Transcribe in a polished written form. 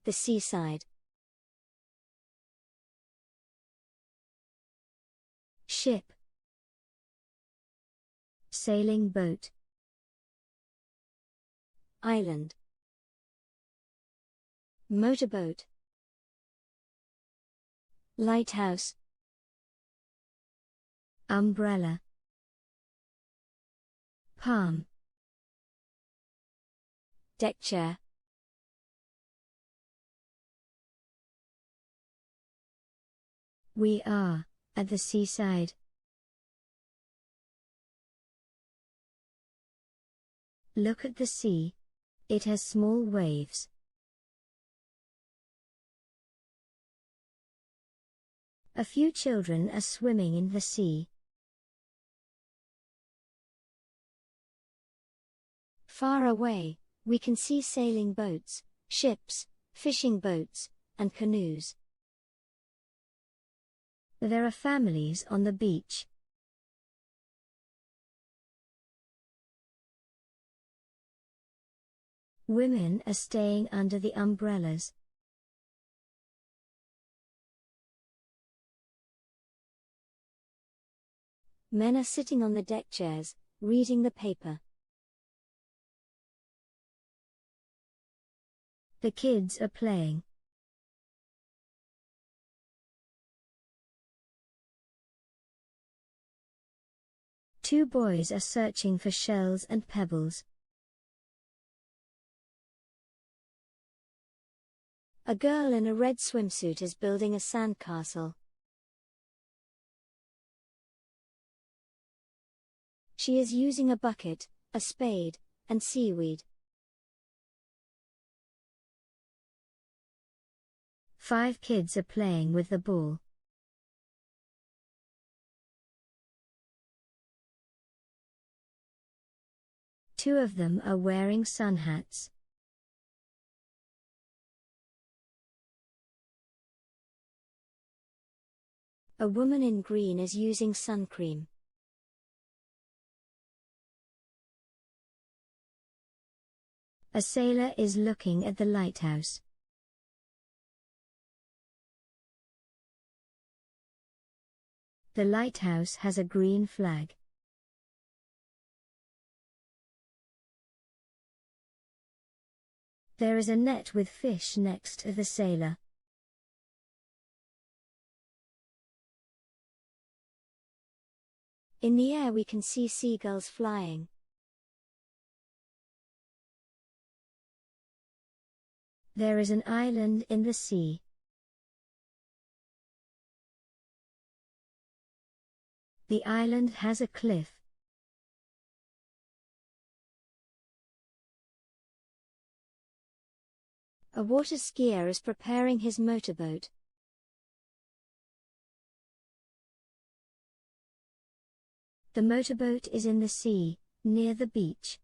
the seaside. Ship, sailing boat. Island, motorboat. Lighthouse, umbrella. Palm, deck chair. We are at the seaside. Look at the sea. It has small waves. A few children are swimming in the sea. Far away, we can see sailing boats, ships, fishing boats, and canoes. There are families on the beach. Women are staying under the umbrellas. Men are sitting on the deck chairs, reading the paper. The kids are playing. Two boys are searching for shells and pebbles. A girl in a red swimsuit is building a sandcastle. She is using a bucket, a spade, and seaweed. 5 kids are playing with the ball. Two of them are wearing sun hats. A woman in green is using sun cream. A sailor is looking at the lighthouse. The lighthouse has a green flag. There is a net with fish next to the sailor. In the air we can see seagulls flying. There is an island in the sea. The island has a cliff. A water skier is preparing his motorboat. The motorboat is in the sea, near the beach.